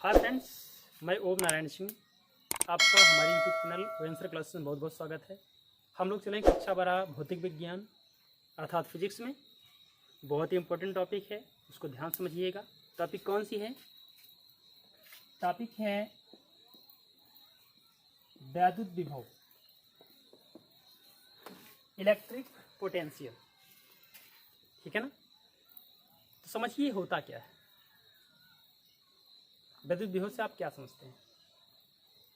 Hi friends, मैं ओम नारायण सिंह। आपका हमारे यूट्यूब चैनल ओएनसर क्लासेस में बहुत बहुत स्वागत है। हम लोग चलेंगे कक्षा 12 भौतिक विज्ञान अर्थात फिजिक्स में। बहुत ही इम्पोर्टेंट टॉपिक है, उसको ध्यान समझिएगा। टॉपिक कौन सी है? टॉपिक है वैद्युत विभव, इलेक्ट्रिक पोटेंशियल। ठीक है ना? तो समझिए होता क्या है। वैद्युत विभव से आप क्या समझते हैं?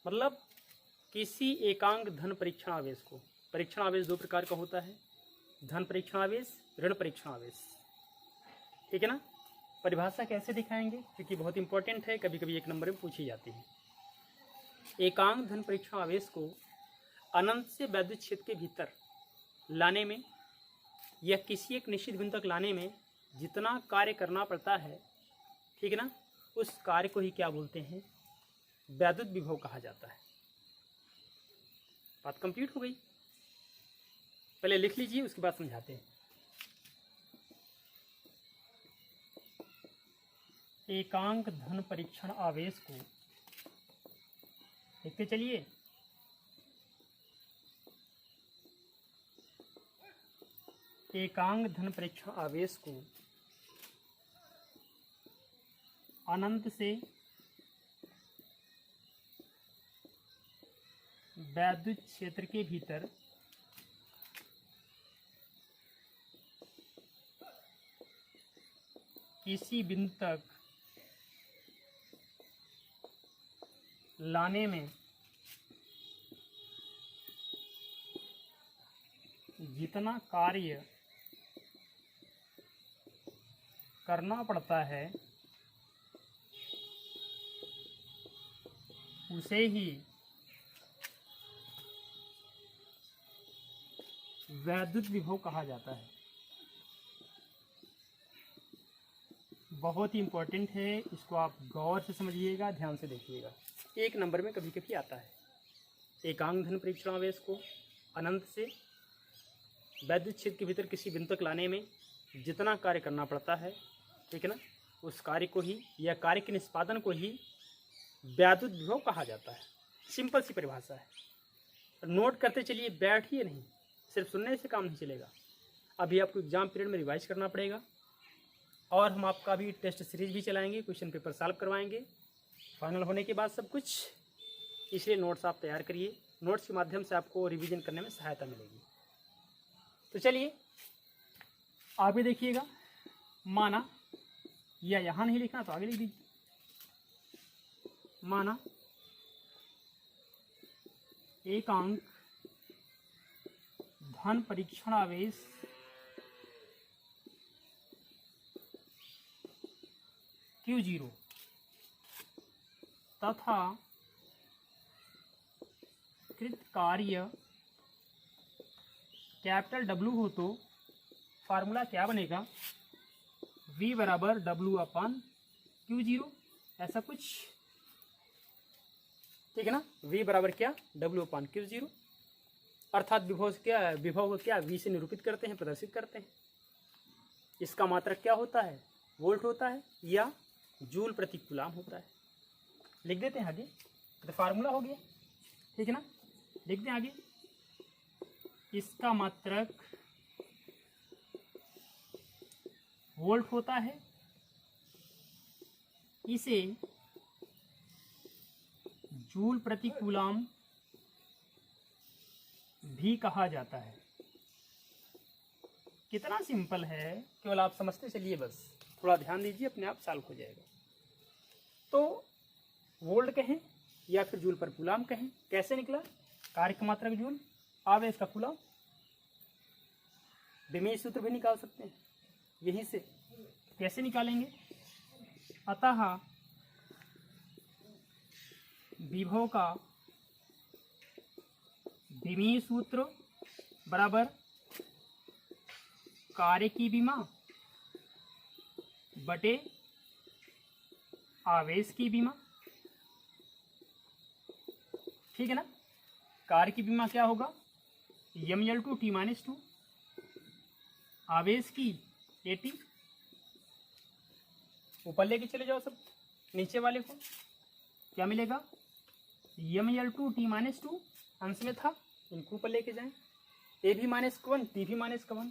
मतलब किसी एकांक धन परीक्षण आवेश को, परीक्षण आवेश दो प्रकार का होता है, धन परीक्षण आवेश, ऋण परीक्षण आवेश। ठीक है ना? परिभाषा कैसे दिखाएंगे, क्योंकि बहुत इंपॉर्टेंट है, कभी कभी एक नंबर में पूछी जाती है। एकांक धन परीक्षण आवेश को अनंत से वैद्युत क्षेत्र के भीतर लाने में या किसी एक निश्चित बिंदु तक लाने में जितना कार्य करना पड़ता है, ठीक है ना, उस कार्य को ही क्या बोलते हैं? वैद्युत विभव कहा जाता है। बात कंप्लीट हो गई। पहले लिख लीजिए, उसके बाद समझाते हैं। एकांक धन परीक्षण आवेश को लिखते चलिए। एकांक धन परीक्षण आवेश को अनंत से वैद्युत क्षेत्र के भीतर किसी बिंदु तक लाने में जितना कार्य करना पड़ता है उसे ही वैद्युत विभव कहा जाता है। बहुत ही इंपॉर्टेंट है, इसको आप गौर से समझिएगा, ध्यान से देखिएगा। एक नंबर में कभी कभी आता है। एकांक धन परीक्षण आवेश को अनंत से वैद्युत क्षेत्र के भीतर किसी बिंदु तक लाने में जितना कार्य करना पड़ता है, ठीक है ना, उस कार्य को ही या कार्य के निष्पादन को ही वैद्युत विभव कहा जाता है। सिंपल सी परिभाषा है। नोट करते चलिए, बैठिए नहीं, सिर्फ सुनने से काम नहीं चलेगा। अभी आपको एग्जाम पीरियड में रिवाइज करना पड़ेगा और हम आपका अभी टेस्ट सीरीज भी चलाएंगे, क्वेश्चन पेपर सॉल्व करवाएंगे फाइनल होने के बाद सब कुछ। इसलिए नोट्स आप तैयार करिए, नोट्स के माध्यम से आपको रिवीजन करने में सहायता मिलेगी। तो चलिए आगे देखिएगा। माना, या यहाँ नहीं लिखना तो आगे लिख दीजिए। माना एकांक धन परीक्षण आवेश Q0 तथा कृत कार्य कैपिटल W हो तो फार्मूला क्या बनेगा? V बराबर W/Q0, ऐसा कुछ। ठीक है ना? V बराबर क्या? W/Q0, अर्थात विभव को क्या V से निरूपित करते हैं, प्रदर्शित करते हैं। इसका मात्रक क्या होता है? वोल्ट होता है या जूल प्रति कूलाम होता है। लिख देते हैं आगे, तो फार्मूला हो गया। ठीक है ना? लिख दें आगे। इसका मात्रक वोल्ट होता है, इसे जूल प्रति कूलाम भी कहा जाता है। कितना सिंपल है, केवल आप समझते चलिए, बस थोड़ा ध्यान दीजिए, अपने आप सॉल्व हो जाएगा। तो वोल्ट कहें या फिर जूल पर कूलाम कहें, कैसे निकला? कार्य का मात्रक जूल, आवेश का कूलाम। विमेय सूत्र भी निकाल सकते हैं यहीं से। कैसे निकालेंगे? अतः विभव का विमेय सूत्र बराबर कार्य की विमा बटे आवेश की विमा। ठीक है ना? कार्य की विमा क्या होगा? ml2 t-2, आवेश की AT। ऊपर लेके चले जाओ सब नीचे वाले को, क्या मिलेगा, ml2 t-2 अंश में था, इनको ऊपर लेके जाएं, a भी -1 t भी -1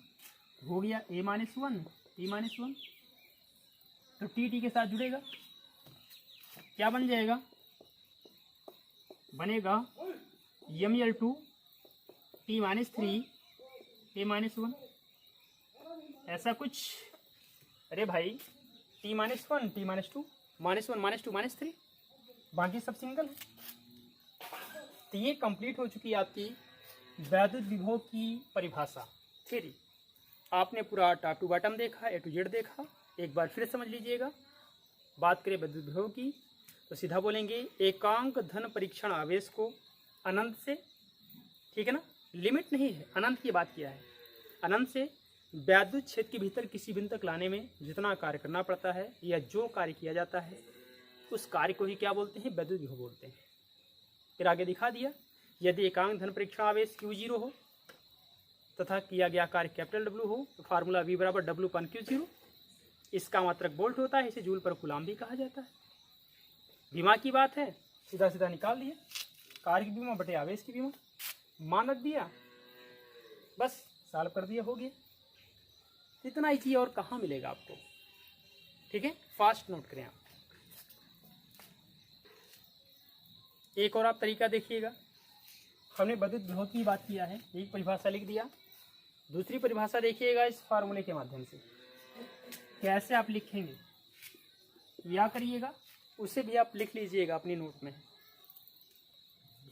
हो गया, a -1 t -1, तो t के साथ जुड़ेगा, क्या बन जाएगा, बनेगा ml2 t-3 a -1, ऐसा कुछ। अरे भाई t-1 t-2 -1 -2 -3, बाकी सब सिंगल है। तो ये कंप्लीट हो चुकी है आपकी वैद्युत विभव की परिभाषा थ्योरी। आपने पूरा टॉप टू बॉटम देखा, ए टू जेड देखा, एक बार फिर समझ लीजिएगा। बात करें वैद्युत विभव की तो सीधा बोलेंगे एकांक धन परीक्षण आवेश को अनंत से, ठीक है ना, लिमिट नहीं है, अनंत की बात किया है, अनंत से वैद्युत क्षेत्र के भीतर किसी बिंदु तक लाने में जितना कार्य करना पड़ता है या जो कार्य किया जाता है उस कार्य को ही क्या बोलते हैं, वैद्युत विभव बोलते हैं। फिर आगे दिखा दिया, यदि एकांक धन परीक्षण आवेश Q0 हो तथा किया गया कार्य कैपिटल W हो तो फार्मूला V बराबर W/Q0, इसका मात्रक वोल्ट होता है, इसे जूल पर कूलाम भी कहा जाता है। बीमा की बात है, सीधा सीधा निकाल लिया, कार्य की बीमा बटे आवेश की बीमा, मानक दिया, बस सॉल्व कर दिया, हो गया। इतना ही चीज और कहाँ मिलेगा आपको, ठीक है, फास्ट नोट करें आप। एक और आप तरीका देखिएगा, हमने वैद्युत विभव की बात किया है, एक परिभाषा लिख दिया, दूसरी परिभाषा देखिएगा इस फार्मूले के माध्यम से कैसे आप लिखेंगे या करिएगा, उसे भी आप लिख लीजिएगा अपनी नोट में,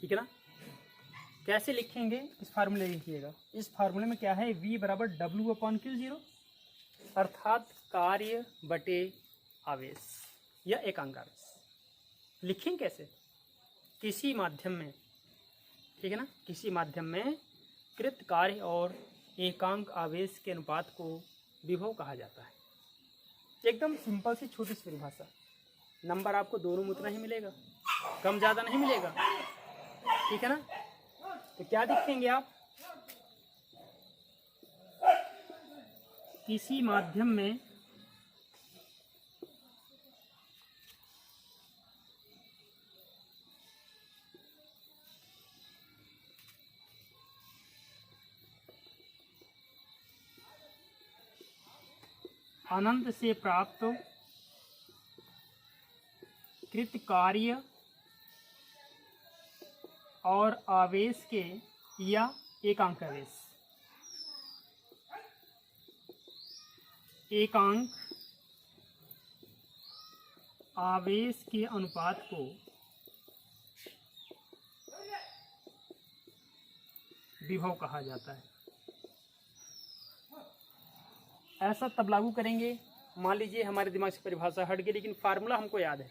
ठीक है ना। कैसे लिखेंगे इस फार्मूले लिखिएगा, इस फार्मूले में क्या है, V बराबर W/Q0 अर्थात कार्य बटे आवेश या एकांक आवेश। लिखें कैसे, किसी माध्यम में, ठीक है ना, किसी माध्यम में कृत कार्य और एकांक आवेश के अनुपात को विभव कहा जाता है। एकदम सिंपल सी छोटी सी परिभाषा, नंबर आपको दोनों में उतना ही मिलेगा, कम ज़्यादा नहीं मिलेगा, ठीक है ना। तो क्या लिखेंगे आप, किसी माध्यम में अनंत से प्राप्त कृत कार्य और आवेश के या एकांक आवेश, एकांक आवेश के अनुपात को विभव कहा जाता है। ऐसा तब लागू करेंगे, मान लीजिए हमारे दिमाग से परिभाषा हट गई लेकिन फार्मूला हमको याद है।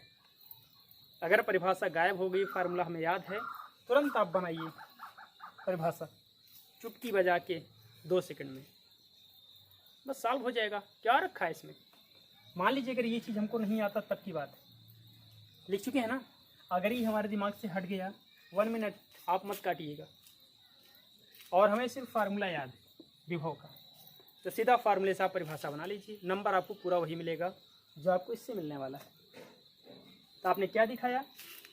अगर परिभाषा गायब हो गई, फार्मूला हमें याद है, तुरंत आप बनाइए परिभाषा, चुटकी बजा के 2 सेकंड में, बस सॉल्व हो जाएगा। क्या रखा है इसमें, मान लीजिए अगर ये चीज़ हमको नहीं आता तब की बात है, लिख चुके हैं ना। अगर ये हमारे दिमाग से हट गया, 1 मिनट आप मत काटिएगा, और हमें सिर्फ फार्मूला याद है विभव का, तो सीधा फार्मूले से आप परिभाषा बना लीजिए, नंबर आपको पूरा वही मिलेगा जो आपको इससे मिलने वाला है। तो आपने क्या दिखाया,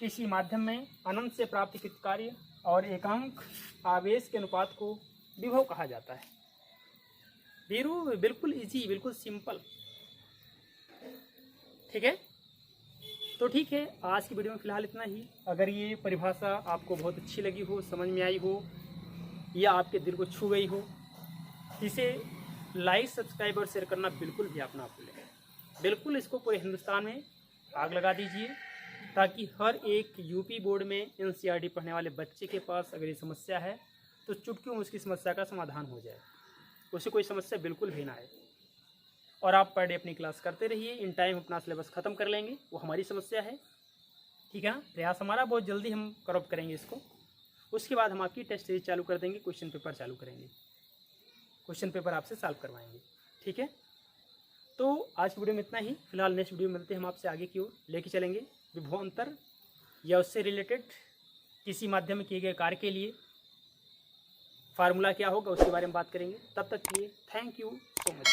किसी माध्यम में अनंत से प्राप्त कृत कार्य और एकांक आवेश के अनुपात को विभव कहा जाता है। बिल्कुल इजी, बिल्कुल सिंपल, ठीक है। तो ठीक है, आज की वीडियो में फ़िलहाल इतना ही। अगर ये परिभाषा आपको बहुत अच्छी लगी हो, समझ में आई हो या आपके दिल को छू गई हो, इसे लाइक, सब्सक्राइब और शेयर करना बिल्कुल भी आप ना भूलें। बिल्कुल इसको पूरे हिंदुस्तान में आग लगा दीजिए, ताकि हर एक यूपी बोर्ड में एनसीईआरटी पढ़ने वाले बच्चे के पास अगर ये समस्या है तो चुटकियों में उसकी समस्या का समाधान हो जाए, उसे कोई समस्या बिल्कुल भी ना आए। और आप पर डे अपनी क्लास करते रहिए, इन टाइम अपना सिलेबस ख़त्म कर लेंगे, वो हमारी समस्या है, ठीक है ना। प्रयास हमारा, बहुत जल्दी हम कवर अप करेंगे इसको। उसके बाद हम आपकी टेस्ट सीरीज चालू कर देंगे, क्वेश्चन पेपर चालू करेंगे, क्वेश्चन पेपर आपसे सॉल्व करवाएंगे, ठीक है। तो आज की वीडियो में इतना ही। फिलहाल नेक्स्ट वीडियो में मिलते हैं, हम आपसे आगे की ओर लेके चलेंगे विभवांतर या उससे रिलेटेड किसी माध्यम में किए गए कार्य के लिए फार्मूला क्या होगा उसके बारे में बात करेंगे। तब तक के लिए थैंक यू सो मच।